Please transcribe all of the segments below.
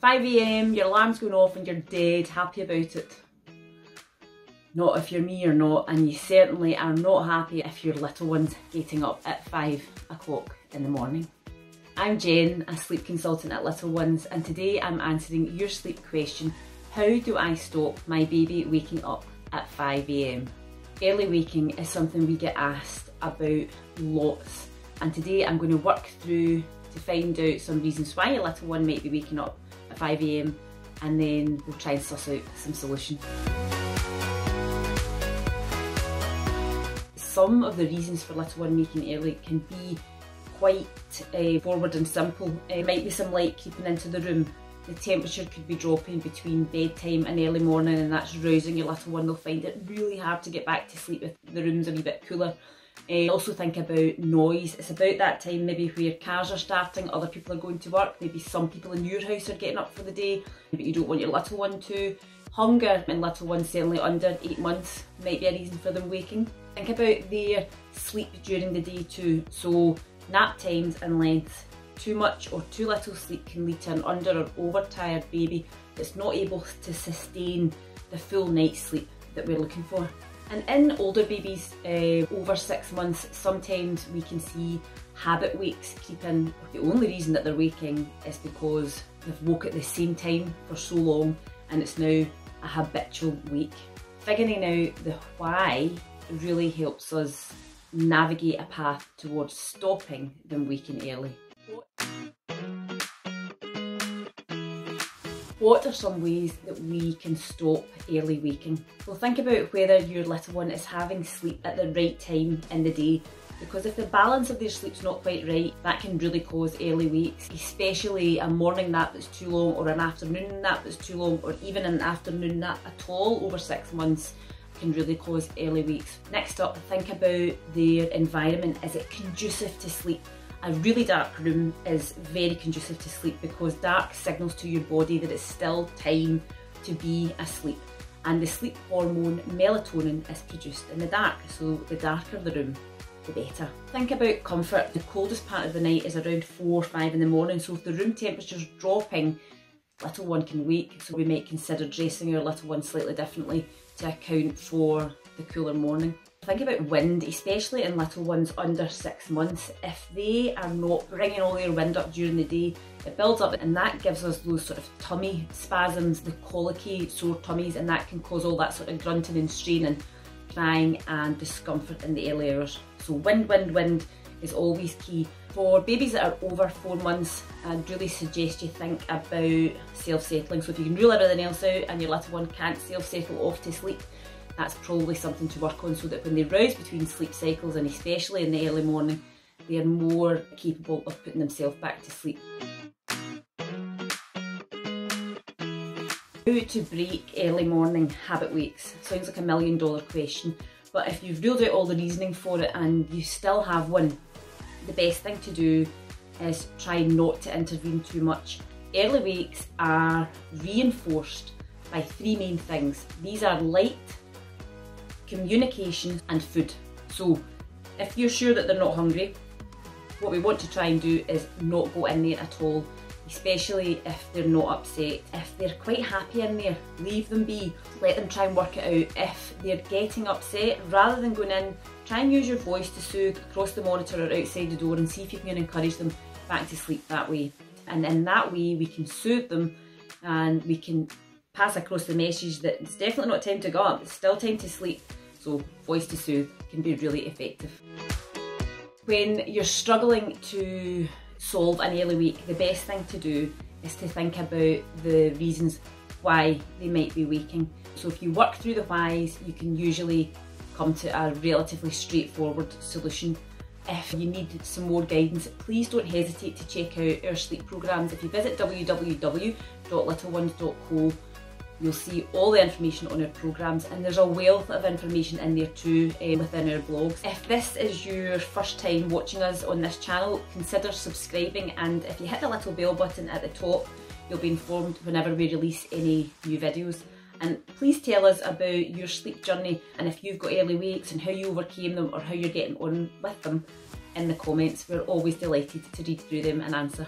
5 AM, your alarm's going off and you're dead happy about it. Not if you're me or not, and you certainly are not happy if your little one's getting up at 5 o'clock in the morning. I'm Jen, a sleep consultant at Little Ones, and today I'm answering your sleep question: how do I stop my baby waking up at 5 AM? Early waking is something we get asked about lots, and today I'm going to work through to find out some reasons why your little one might be waking up at 5 AM, and then we'll try and suss out some solutions. Some of the reasons for little one waking early can be quite forward and simple. It might be some light creeping into the room. The temperature could be dropping between bedtime and early morning, and that's rousing your little one. They'll find it really hard to get back to sleep if the room's a wee bit cooler. Also think about noise. It's about that time maybe where cars are starting, other people are going to work, maybe some people in your house are getting up for the day, but you don't want your little one to. Hunger in little ones, certainly under 8 months, might be a reason for them waking. Think about their sleep during the day too. So nap times and length. Too much or too little sleep can lead to an under or overtired baby that's not able to sustain the full night's sleep that we're looking for. And in older babies over 6 months, sometimes we can see habit wakes creep in. The only reason that they're waking is because they've woke at the same time for so long, and it's now a habitual wake. Figuring out the why really helps us navigate a path towards stopping them waking early. What are some ways that we can stop early waking? Well, think about whether your little one is having sleep at the right time in the day, because if the balance of their sleep's not quite right, that can really cause early wakes, especially a morning nap that's too long, or an afternoon nap that's too long, or even an afternoon nap at all over 6 months can really cause early wakes. Next up, think about their environment. Is it conducive to sleep? A really dark room is very conducive to sleep because dark signals to your body that it's still time to be asleep. And the sleep hormone melatonin is produced in the dark, so the darker the room, the better. Think about comfort. The coldest part of the night is around 4 or 5 in the morning, so if the room temperature's dropping, little one can wake, so we might consider dressing our little one slightly differently to account for the cooler morning. Think about wind, especially in little ones under 6 months. If they are not bringing all their wind up during the day, it builds up, and that gives us those sort of tummy spasms, the colicky sore tummies, and that can cause all that sort of grunting and straining, crying and discomfort in the early hours. So wind is always key. For babies that are over 4 months, I'd really suggest you think about self-settling. So if you can rule everything else out and your little one can't self-settle off to sleep, that's probably something to work on, so that when they rouse between sleep cycles, and especially in the early morning, they are more capable of putting themselves back to sleep. How to break early morning habit wakes? Sounds like $1 million question, but if you've ruled out all the reasoning for it and you still have one, the best thing to do is try not to intervene too much. Early wakes are reinforced by 3 main things. These are light, communication and food. So if you're sure that they're not hungry, what we want to try and do is not go in there at all, especially if they're not upset. If they're quite happy in there, leave them be. Let them try and work it out. If they're getting upset, rather than going in, try and use your voice to soothe across the monitor or outside the door, and see if you can encourage them back to sleep that way. And in that way we can soothe them, and we can pass across the message that it's definitely not time to go up, it's still time to sleep. So voice to soothe can be really effective. When you're struggling to solve an early wake, the best thing to do is to think about the reasons why they might be waking. So if you work through the whys, you can usually come to a relatively straightforward solution. If you need some more guidance, please don't hesitate to check out our sleep programmes. If you visit www.littlenones.co, you'll see all the information on our programmes, and there's a wealth of information in there too within our blogs. If this is your first time watching us on this channel, consider subscribing, and if you hit the little bell button at the top, you'll be informed whenever we release any new videos. And please tell us about your sleep journey, and if you've got early wakes and how you overcame them or how you're getting on with them in the comments. We're always delighted to read through them and answer.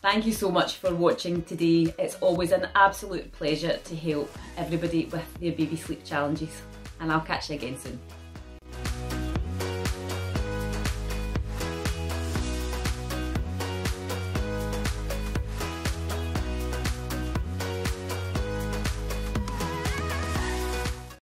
Thank you so much for watching today. It's always an absolute pleasure to help everybody with their baby sleep challenges, and I'll catch you again soon.